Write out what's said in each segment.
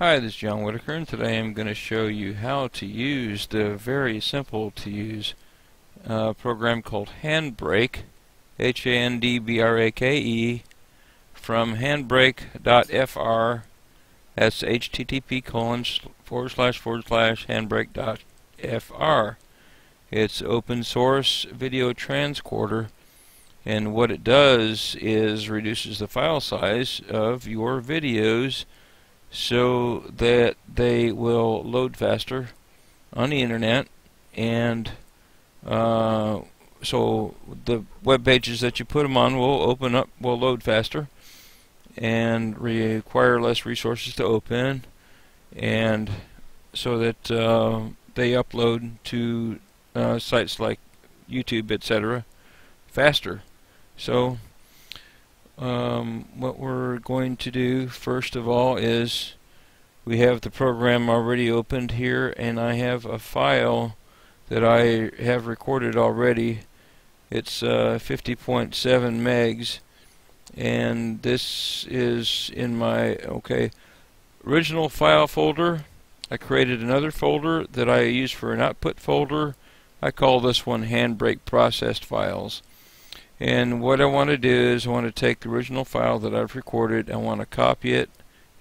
Hi, this is John Whitaker, and today I'm going to show you how to use the very simple to use program called Handbrake, Handbrake, from handbrake.fr. That's http://handbrake.fr. It's open source video transcorder, and what it does is reduces the file size of your videos so that they will load faster on the internet, and so the web pages that you put them on will load faster and require less resources to open, and so that they upload to sites like YouTube, etc. faster. So what we're going to do first of all is we have the program already opened here, and I have a file that I have recorded already. It's 50.7 megs, and this is in my original file folder. I created another folder that I use for an output folder. I call this one Handbrake Processed Files. And what I want to do is I want to take the original file that I've recorded, I want to copy it,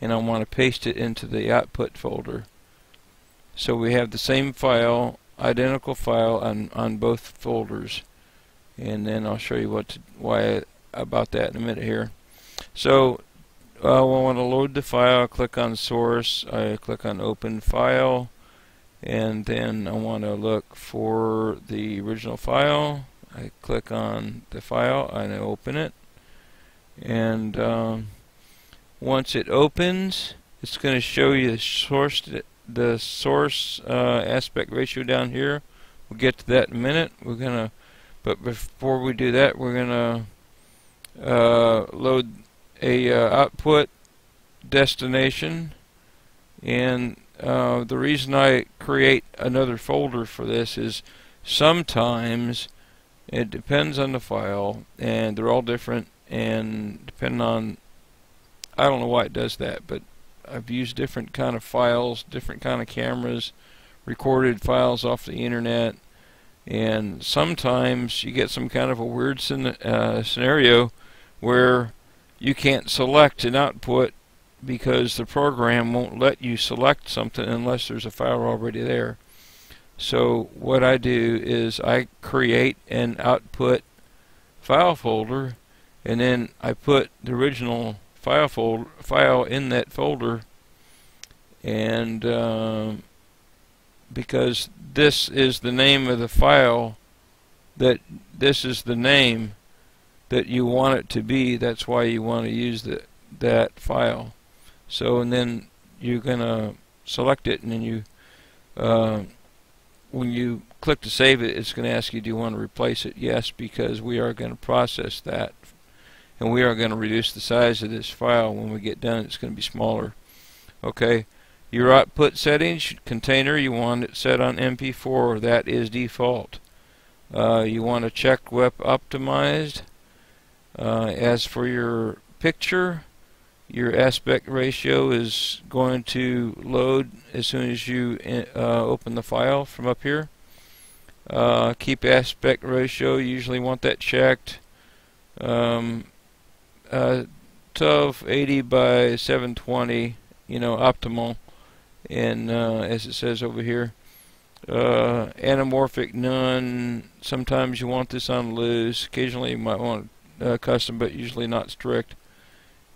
and I want to paste it into the output folder. So we have the same file, identical file on both folders. And then I'll show you why about that in a minute here. So I want to load the file. I click on source, I click on open file, and then I want to look for the original file. I click on the file and I open it, and once it opens, it's going to show you the source aspect ratio down here. We'll get to that in a minute. But before we do that, we're going to load a output destination, and the reason I create another folder for this is sometimes it depends on the file, and they're all different, and depending on, I don't know why it does that, but I've used different kind of files, different kind of cameras, recorded files off the internet, and sometimes you get some kind of a weird scenario where you can't select an output because the program won't let you select something unless there's a file already there. So what I do is I create an output file folder, and then I put the original file in that folder, and because this is the name of the file, this is the name that you want it to be, that's why you want to use that file. So, and then you're gonna select it, and then you when you click to save it, it's going to ask you, do you want to replace it? Yes, because we are going to process that, and we are going to reduce the size of this file. When we get done, it's going to be smaller. Okay, your output settings, container, you want it set on MP4, that is default. You want to check web optimized. As for your picture, your aspect ratio is going to load as soon as you open the file from up here. Keep aspect ratio, you usually want that checked. 1280 by 720, optimal. And as it says over here, anamorphic none. Sometimes you want this on loose. Occasionally you might want custom, but usually not strict.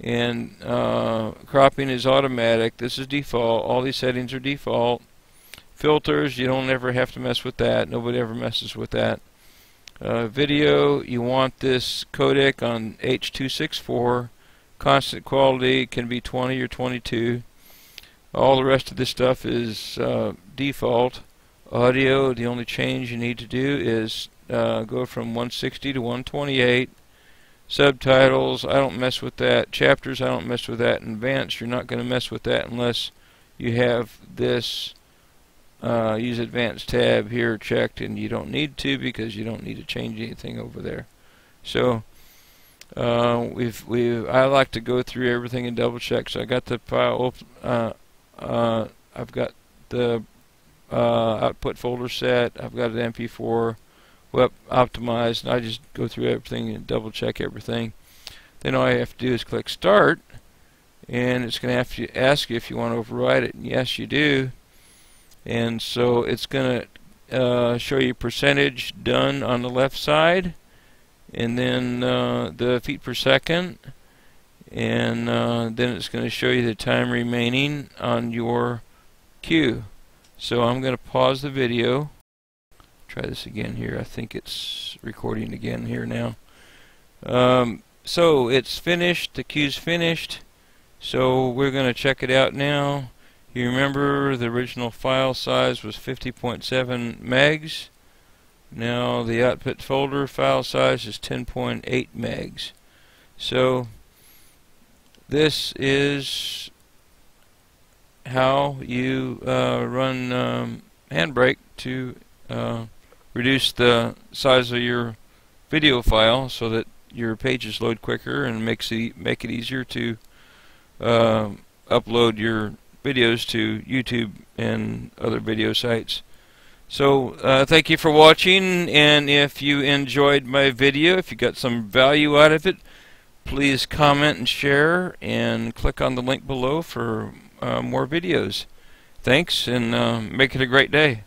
And cropping is automatic. This is default. All these settings are default. Filters, you don't ever have to mess with that. Nobody ever messes with that. Video, you want this codec on H.264. Constant quality can be 20 or 22. All the rest of this stuff is default. Audio, the only change you need to do is go from 160 to 128. Subtitles, I don't mess with that. Chapters, I don't mess with that. Advanced, you're not going to mess with that unless you have this use advanced tab here checked, and you don't need to because you don't need to change anything over there. So I like to go through everything and double check. So I got the file I've got the output folder set. I've got an MP4 web optimized, and I just go through everything and double check everything. Then all I have to do is click start, and it's going to have to ask you if you want to override it, and yes you do. And so it's going to show you percentage done on the left side, and then the feet per second, and then it's going to show you the time remaining on your cue. So I'm going to pause the video. Try this again here. I think it's recording again here now. So it's finished. The cue's finished. So we're going to check it out now. You remember the original file size was 50.7 megs. Now the output folder file size is 10.8 megs. So this is how you run Handbrake to reduce the size of your video file so that your pages load quicker and make it easier to upload your videos to YouTube and other video sites. So thank you for watching, and if you enjoyed my video, if you got some value out of it, please comment and share, and click on the link below for more videos. Thanks, and make it a great day.